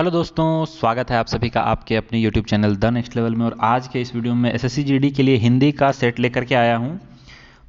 Hello दोस्तों, स्वागत है आप सभी का आपके अपने YouTube channel the next level में। और आज के इस वीडियो में एसएससी जीडी के लिए हिंदी का सेट लेकर के आया हूँ।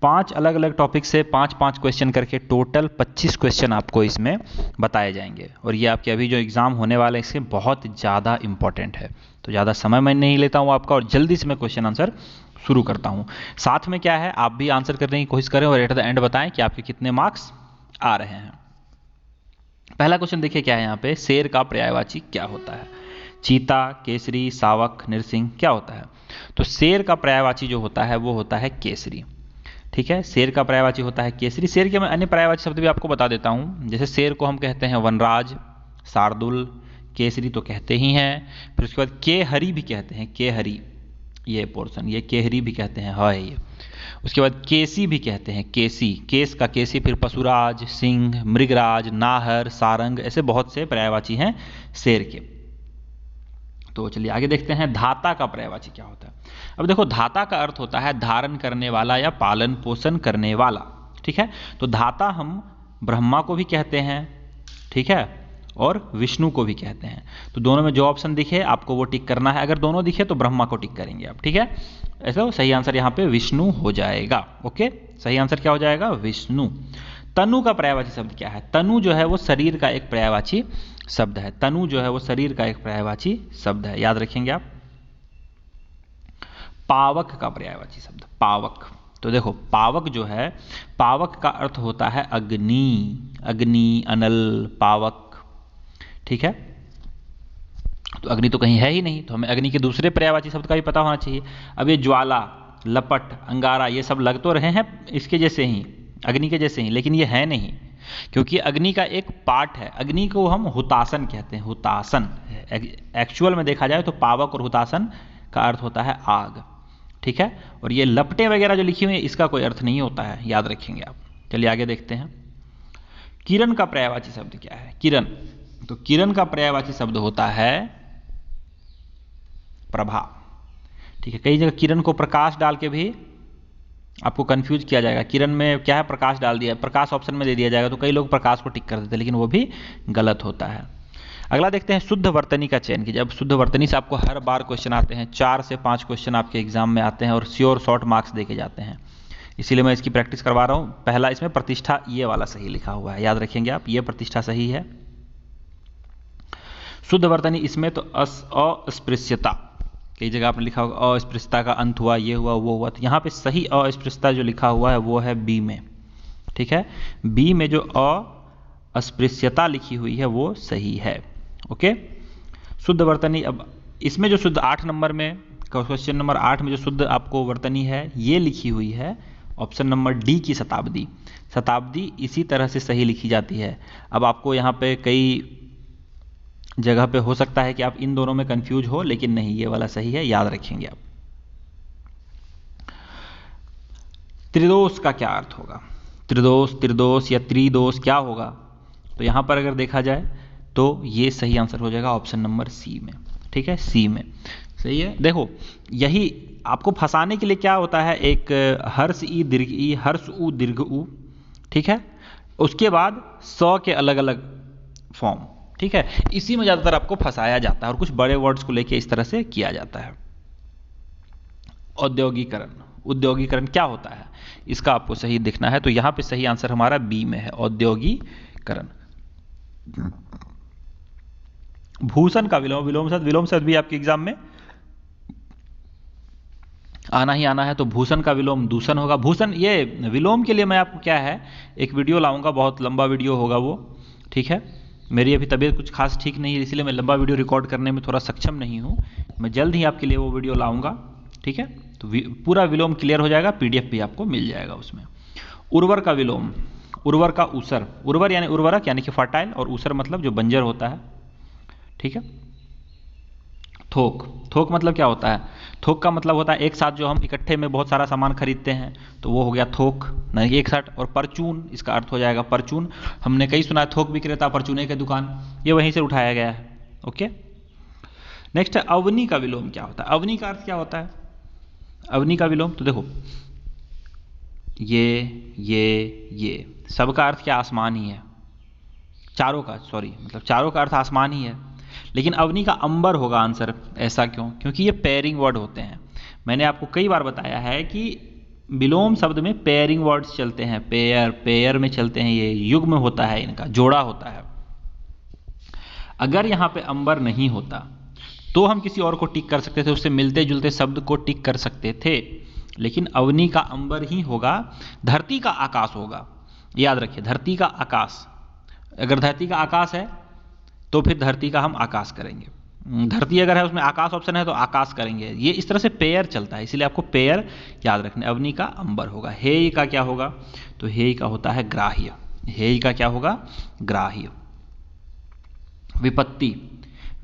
5 अलग अलग टॉपिक से 5-5 क्वेश्चन करके टोटल 25 क्वेश्चन आपको इसमें बताए जाएंगे। और ये आपके अभी जो एग्ज़ाम होने वाले हैं इसके बहुत ज़्यादा इंपॉर्टेंट है, तो ज़्यादा समय मैं नहीं लेता हूँ आपका और जल्दी से मैं क्वेश्चन आंसर शुरू करता हूँ। साथ में क्या है, आप भी आंसर करने की कोशिश करें और एट द एंड बताएं कि आपके कितने मार्क्स आ रहे हैं। पहला क्वेश्चन देखिए क्या है यहाँ पे, शेर का पर्यायवाची क्या होता है? चीता, केसरी, सावक, नृसिंह क्या होता है? तो शेर का पर्यायवाची जो होता है वो होता है केसरी। ठीक है, शेर का पर्यायवाची होता है केसरी। शेर के मैं अन्य पर्यायवाची शब्द भी आपको बता देता हूँ। जैसे शेर को हम कहते हैं वनराज, शार्दुल, केसरी तो कहते ही हैं। फिर उसके बाद केहरी भी कहते हैं, केहरी ये पोर्शन, ये केहरी भी कहते हैं, है ये। उसके बाद केसी भी कहते हैं, केसी, केस का केसी। फिर पशुराज, सिंह, मृगराज, नाहर, सारंग, ऐसे बहुत से पर्यायवाची हैं शेर के। तो चलिए आगे देखते हैं, धाता का पर्यायवाची क्या होता है। अब देखो, धाता का अर्थ होता है धारण करने वाला या पालन पोषण करने वाला। ठीक है, तो धाता हम ब्रह्मा को भी कहते हैं, ठीक है, और विष्णु को भी कहते हैं। तो दोनों में जो ऑप्शन दिखे आपको वो टिक करना है। अगर दोनों दिखे तो ब्रह्मा को टिक करेंगे आप। ठीक है, ऐसा सही आंसर यहाँ पे विष्णु हो जाएगा। ओके, सही आंसर क्या हो जाएगा? विष्णु। तनु का पर्यायवाची शब्द क्या है? तनु जो है वो शरीर का एक पर्यायवाची शब्द है। तनु जो है वो शरीर का एक पर्यायवाची शब्द है, याद रखेंगे आप। पावक का पर्यायवाची शब्द, पावक। तो देखो, पावक जो है, पावक का अर्थ होता है अग्नि, अग्नि, अनल, पावक। ठीक है, तो अग्नि तो कहीं है ही नहीं, तो हमें अग्नि के दूसरे पर्यायवाची शब्द का भी पता होना चाहिए। अब ये ज्वाला, लपट, अंगारा ये सब लग तो रहे हैं इसके जैसे ही, अग्नि के जैसे ही, लेकिन ये है नहीं, क्योंकि अग्नि का एक पार्ट है। अग्नि को हम हुतासन कहते हैं, हुतासन। एक्चुअल में देखा जाए तो पावक और हुतासन का अर्थ होता है आग। ठीक है, और ये लपटें वगैरह जो लिखी हुई है इसका कोई अर्थ नहीं होता है, याद रखेंगे आप। चलिए आगे देखते हैं, किरण का पर्यायवाची शब्द क्या है? किरण, तो किरण का पर्यायवाची शब्द होता है प्रभा। ठीक है, कई जगह किरण को प्रकाश डाल के भी आपको कंफ्यूज किया जाएगा। किरण में क्या है, प्रकाश डाल दिया, प्रकाश ऑप्शन में दे दिया जाएगा, तो कई लोग प्रकाश को टिक कर देते हैं, लेकिन वो भी गलत होता है। अगला देखते हैं, शुद्ध वर्तनी का चयन कीजिए। अब शुद्ध वर्तनी से आपको हर बार क्वेश्चन आते हैं, 4 से 5 क्वेश्चन आपके एग्जाम में आते हैं और श्योर शॉर्ट मार्क्स देके जाते हैं, इसीलिए मैं इसकी प्रैक्टिस करवा रहा हूँ। पहला इसमें प्रतिष्ठा ये वाला सही लिखा हुआ है, याद रखेंगे आप, ये प्रतिष्ठा सही है। शुद्ध वर्तनी इसमें तो अस्पृश्यता, कई जगह आपने लिखा होगा अस्पृश्यता का अंत हुआ, ये हुआ, वो हुआ, तो यहाँ पे सही अस्पृश्यता जो लिखा हुआ है वो है बी में। ठीक है, बी में जो अस्पृश्यता लिखी हुई है वो सही है। ओके, शुद्ध वर्तनी। अब इसमें जो शुद्ध 8 नंबर में, क्वेश्चन नंबर 8 में जो शुद्ध आपको वर्तनी है ये लिखी हुई है ऑप्शन नंबर डी की शताब्दी। शताब्दी इसी तरह से सही लिखी जाती है। अब आपको यहाँ पे कई जगह पे हो सकता है कि आप इन दोनों में कंफ्यूज हो, लेकिन नहीं, ये वाला सही है, याद रखेंगे आप। त्रिदोष का क्या अर्थ होगा? त्रिदोष, त्रिदोष या त्रिदोष क्या होगा? तो यहां पर अगर देखा जाए तो ये सही आंसर हो जाएगा ऑप्शन नंबर सी में। ठीक है, सी में सही है। देखो, यही आपको फंसाने के लिए क्या होता है, एक हर्ष ई दीर्घ ई, हर्ष उ दीर्घ उ, ठीक है, उसके बाद स के अलग अलग फॉर्म। ठीक है, इसी में ज्यादातर आपको फंसाया जाता है और कुछ बड़े वर्ड्स को लेके इस तरह से किया जाता है। औद्योगिकरण, उद्योगीकरण क्या होता है इसका आपको सही दिखना है, तो यहां पे सही आंसर हमारा बी में है, औद्योगीकरण। भूषण का विलोम, विलोम शब्द भी आपके एग्जाम में आना ही आना है, तो भूषण का विलोम दूषण होगा। भूषण, ये विलोम के लिए मैं आपको क्या है एक वीडियो लाऊंगा, बहुत लंबा वीडियो होगा वो। ठीक है, मेरी अभी तबीयत कुछ खास ठीक नहीं है, इसलिए मैं लंबा वीडियो रिकॉर्ड करने में थोड़ा सक्षम नहीं हूँ। मैं जल्द ही आपके लिए वो वीडियो लाऊंगा। ठीक है, तो पूरा विलोम क्लियर हो जाएगा, पीडीएफ भी आपको मिल जाएगा उसमें। उर्वर का विलोम, उर्वर का ऊसर, उर्वर यानी उर्वरक यानी कि फर्टाइल, और ऊसर मतलब जो बंजर होता है। ठीक है, थोक, थोक मतलब क्या होता है? थोक का मतलब होता है एक साथ जो हम इकट्ठे में बहुत सारा सामान खरीदते हैं, तो वो हो गया थोक, नहीं एक साथ। और परचून, इसका अर्थ हो जाएगा परचून। हमने कई सुना है थोक विक्रेता परचूने की दुकान, ये वहीं से उठाया गया है। ओके, नेक्स्ट है अवनी का विलोम क्या होता है? अवनी का अर्थ क्या होता है? अवनी का विलोम, तो देखो ये सबका अर्थ क्या? आसमान ही है। चारों का, सॉरी, मतलब चारों का अर्थ आसमान ही है, लेकिन अवनी का अंबर होगा आंसर। ऐसा क्यों? क्योंकि ये पेयरिंग वर्ड होते हैं। मैंने आपको कई बार बताया है कि विलोम शब्द में पेयरिंग वर्ड्स चलते हैं, पेयर पेयर में चलते हैं, ये युग्म होता है, इनका जोड़ा होता है। अगर यहाँ पे अंबर नहीं होता तो हम किसी और को टिक कर सकते थे, उससे मिलते जुलते शब्द को टिक कर सकते थे, लेकिन अवनी का अंबर ही होगा। धरती का आकाश होगा, याद रखिए, धरती का आकाश। अगर धरती का आकाश है तो फिर धरती का हम आकाश करेंगे, धरती अगर है उसमें आकाश ऑप्शन है तो आकाश करेंगे। ये इस तरह से पेयर चलता है, इसलिए आपको पेयर याद रखना। अवनी का अंबर होगा। हेय का क्या होगा? तो हेय का होता है ग्राह्य। हेय का क्या होगा? ग्राह्य। विपत्ति,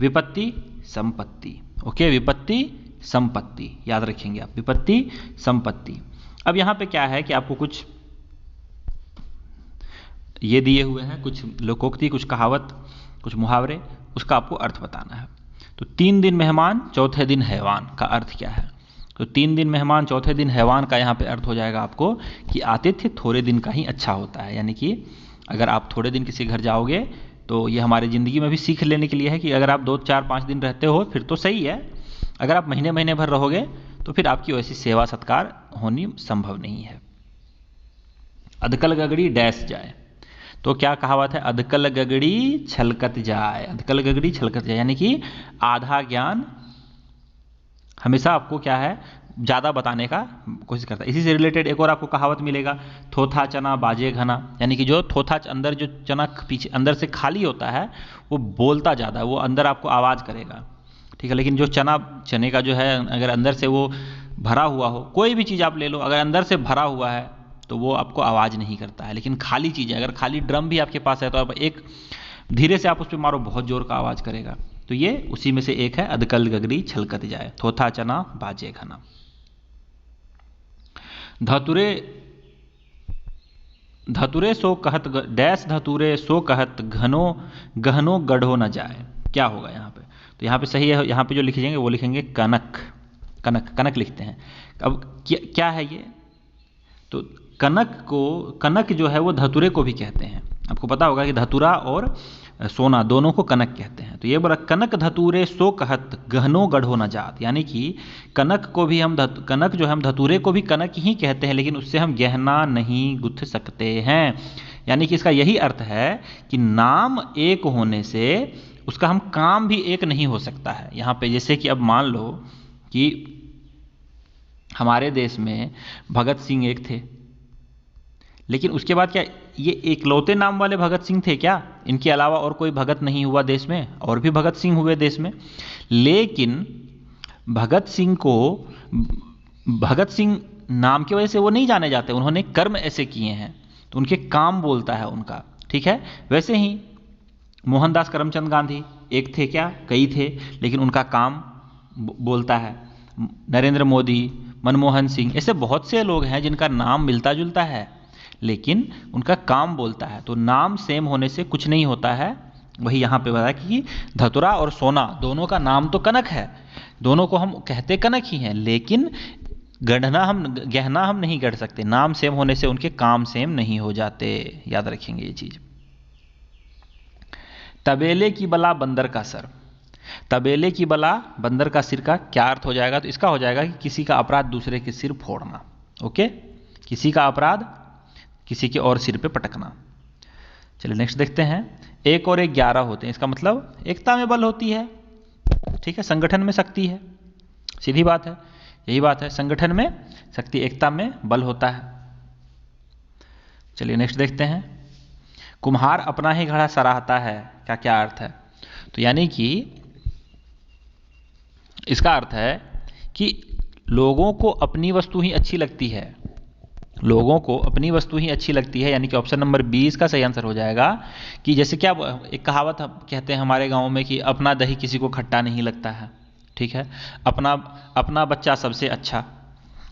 विपत्ति संपत्ति। ओके, विपत्ति संपत्ति याद रखेंगे आप, विपत्ति संपत्ति। अब यहां पे क्या है कि आपको कुछ ये दिए हुए हैं, कुछ लोकोक्ति, कुछ कहावत, कुछ मुहावरे, उसका आपको अर्थ बताना है। तो 3 दिन मेहमान चौथे दिन हैवान का अर्थ क्या है? तो 3 दिन मेहमान चौथे दिन हैवान का यहाँ पे अर्थ हो जाएगा आपको कि आतिथ्य थोड़े दिन का ही अच्छा होता है। यानी कि अगर आप थोड़े दिन किसी घर जाओगे तो ये हमारी ज़िंदगी में भी सीख लेने के लिए है कि अगर आप 2, 4, 5 दिन रहते हो फिर तो सही है, अगर आप महीने महीने भर रहोगे तो फिर आपकी वैसी सेवा सत्कार होनी संभव नहीं है। अधकल गगड़ी डैश जाए, तो क्या कहावत है? अधकल गगड़ी छलकत जाए। अधकल गगड़ी छलकत जाए यानी कि आधा ज्ञान हमेशा आपको क्या है, ज़्यादा बताने का कोशिश करता है। इसी से रिलेटेड एक और आपको कहावत मिलेगा, थोथा चना बाजे घना। यानी कि जो थोथा अंदर जो चना पीछे अंदर से खाली होता है वो बोलता ज़्यादा है, वो अंदर आपको आवाज़ करेगा, ठीक है। लेकिन जो चने का जो है अगर अंदर से वो भरा हुआ हो, कोई भी चीज़ आप ले लो, अगर अंदर से भरा हुआ है तो वो आपको आवाज़ नहीं करता है। लेकिन खाली चीज़ें, अगर खाली ड्रम भी आपके पास है तो आप एक धीरे से आप उस पर मारो, बहुत जोर का आवाज़ करेगा। तो ये उसी में से एक है, अधकल गगड़ी छलकत जाए, थोथा चना बाजे घना। धतुरे धतुरे सो कहत डैश, धतुरे सो कहत घनो गहनो गढ़ो न जाए। क्या होगा यहाँ पे? तो यहाँ पे सही है, यहाँ पे जो लिखेंगे वो लिखेंगे कनक। कनक, कनक लिखते हैं। अब क्या है ये? तो कनक जो है वो धतुरे को भी कहते हैं। आपको पता होगा कि धतुरा और सोना दोनों को कनक कहते हैं। तो ये बोला कनक धतुरे सो कहत गहनो गढ़ो न जात, यानी कि कनक को भी हम कनक जो है हम धतुरे को भी कनक ही कहते हैं, लेकिन उससे हम गहना नहीं गुथ सकते हैं। यानी कि इसका यही अर्थ है कि नाम एक होने से उसका हम काम भी एक नहीं हो सकता है। यहाँ पे जैसे कि अब मान लो कि हमारे देश में भगत सिंह एक थे, लेकिन उसके बाद क्या ये इकलौते नाम वाले भगत सिंह थे क्या? इनके अलावा और कोई भगत नहीं हुआ देश में, और भी भगत सिंह हुए देश में। लेकिन भगत सिंह को भगत सिंह नाम की वजह से वो नहीं जाने जाते, उन्होंने कर्म ऐसे किए हैं तो उनके काम बोलता है उनका, ठीक है। वैसे ही मोहनदास करमचंद गांधी एक थे क्या? कई थे, लेकिन उनका काम बोलता है। नरेंद्र मोदी, मनमोहन सिंह, ऐसे बहुत से लोग हैं जिनका नाम मिलता जुलता है लेकिन उनका काम बोलता है। तो नाम सेम होने से कुछ नहीं होता है। वही यहाँ पे बताया कि धतुरा और सोना दोनों का नाम तो कनक है, दोनों को हम कहते कनक ही हैं, लेकिन गहना हम नहीं गढ़ सकते। नाम सेम होने से उनके काम सेम नहीं हो जाते, याद रखेंगे ये चीज। तबेले की बला बंदर का सर। तबेले की बला बंदर का सिर का क्या अर्थ हो जाएगा? तो इसका हो जाएगा कि किसी का अपराध दूसरे के सिर फोड़ना। ओके, किसी का अपराध किसी के और सिर पे पटकना। चलिए नेक्स्ट देखते हैं। 1 और 1 11 होते हैं, इसका मतलब एकता में बल होती है, ठीक है, संगठन में शक्ति है। सीधी बात है, यही बात है, संगठन में शक्ति, एकता में बल होता है। चलिए नेक्स्ट देखते हैं। कुम्हार अपना ही घड़ा सराहता है का क्या अर्थ है? तो यानी कि इसका अर्थ है कि लोगों को अपनी वस्तु ही अच्छी लगती है, लोगों को अपनी वस्तु ही अच्छी लगती है। यानी कि ऑप्शन नंबर 20 का सही आंसर हो जाएगा कि जैसे क्या एक कहावत कहते हैं हमारे गांव में कि अपना दही किसी को खट्टा नहीं लगता है, ठीक है, अपना बच्चा सबसे अच्छा।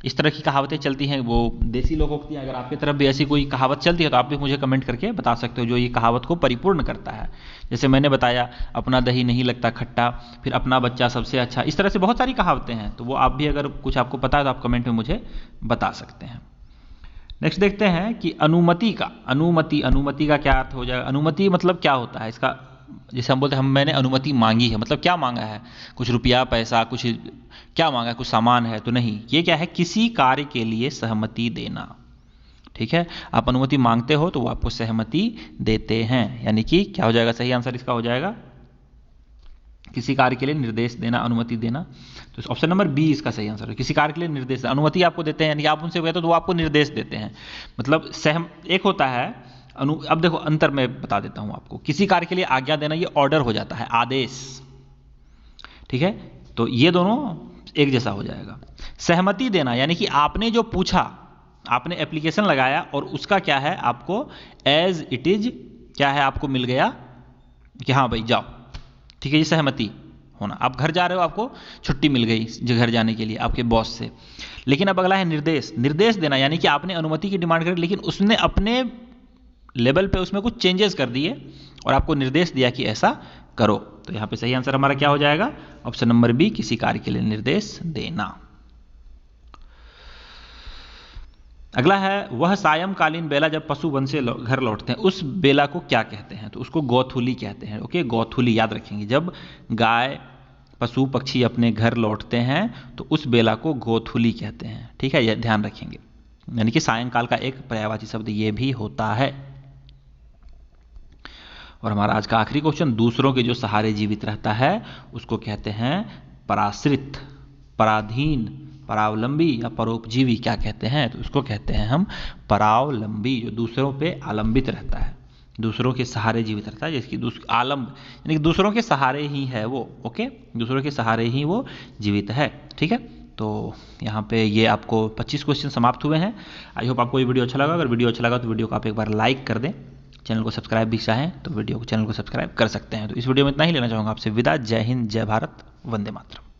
इस तरह की कहावतें चलती हैं, वो देसी लोकोक्ति। अगर आपकी तरफ भी ऐसी कोई कहावत चलती है तो आप भी मुझे कमेंट करके बता सकते हो जो ये कहावत को परिपूर्ण करता है। जैसे मैंने बताया, अपना दही नहीं लगता खट्टा, फिर अपना बच्चा सबसे अच्छा, इस तरह से बहुत सारी कहावतें हैं। तो वो आप भी अगर कुछ आपको पता है तो आप कमेंट में मुझे बता सकते हैं। नेक्स्ट देखते हैं कि अनुमति का क्या अर्थ हो जाएगा? अनुमति मतलब क्या होता है? इसका जैसे हम बोलते हैं मैंने अनुमति मांगी है, मतलब क्या मांगा है, कुछ रुपया पैसा कुछ क्या मांगा है, कुछ सामान है, तो नहीं, ये क्या है, किसी कार्य के लिए सहमति देना। ठीक है, आप अनुमति मांगते हो तो वो आपको सहमति देते हैं, यानी कि क्या हो जाएगा, सही आंसर इसका हो जाएगा किसी कार्य के लिए निर्देश देना, अनुमति देना। तो ऑप्शन नंबर बी इसका सही आंसर है, किसी कार्य के लिए निर्देश, अनुमति आपको देते हैं, यानी कि आप उनसे कहते हो तो वो आपको निर्देश देते हैं। मतलब एक होता है अब देखो अंतर मैं बता देता हूं आपको, किसी कार्य के लिए आज्ञा देना ये ऑर्डर हो जाता है, आदेश। ठीक है, तो ये दोनों एक जैसा हो जाएगा। सहमति देना यानी कि आपने जो पूछा, आपने एप्लीकेशन लगाया और उसका क्या है, आपको एज इट इज क्या है, आपको मिल गया कि हाँ भाई जाओ। ठीक है, ये सहमति होना। आप घर जा रहे हो, आपको छुट्टी मिल गई घर जाने के लिए आपके बॉस से। लेकिन अब अगला है निर्देश। निर्देश देना यानी कि आपने अनुमति की डिमांड करी, लेकिन उसने अपने लेवल पे उसमें कुछ चेंजेस कर दिए और आपको निर्देश दिया कि ऐसा करो। तो यहां पे सही आंसर हमारा क्या हो जाएगा, ऑप्शन नंबर बी, किसी कार्य के लिए निर्देश देना। अगला है, वह सायंकालीन बेला जब पशु वन से घर लौटते हैं, उस बेला को क्या कहते हैं, तो उसको गौथुली कहते हैं। ओके, गौथुली याद रखेंगे, जब गाय पशु पक्षी अपने घर लौटते हैं तो उस बेला को गौथुली कहते हैं। ठीक है, यह ध्यान रखेंगे, यानी कि सायंकाल का एक पर्यायवाची शब्द ये भी होता है। और हमारा आज का आखिरी क्वेश्चन, दूसरों के जो सहारे जीवित रहता है उसको कहते हैं पराश्रित, पराधीन, परावलंबी या परोपजीवी क्या कहते हैं, तो उसको कहते हैं हम परावलंबी, जो दूसरों पे आलंबित रहता है, दूसरों के सहारे जीवित रहता है, जिसकी आलम्ब यानी कि दूसरों के सहारे ही है वो। ओके, दूसरों के सहारे ही वो जीवित है। ठीक है, तो यहाँ पे ये आपको 25 क्वेश्चन समाप्त हुए हैं। आई होप आपको ये वीडियो अच्छा लगा। अगर वीडियो अच्छा लगा तो वीडियो को आप एक बार लाइक कर दें, चैनल को सब्सक्राइब भी चाहें तो चैनल को सब्सक्राइब कर सकते हैं। तो इस वीडियो में इतना ही लेना चाहूँगा आपसे विदा। जय हिंद, जय भारत, वंदे मातरम।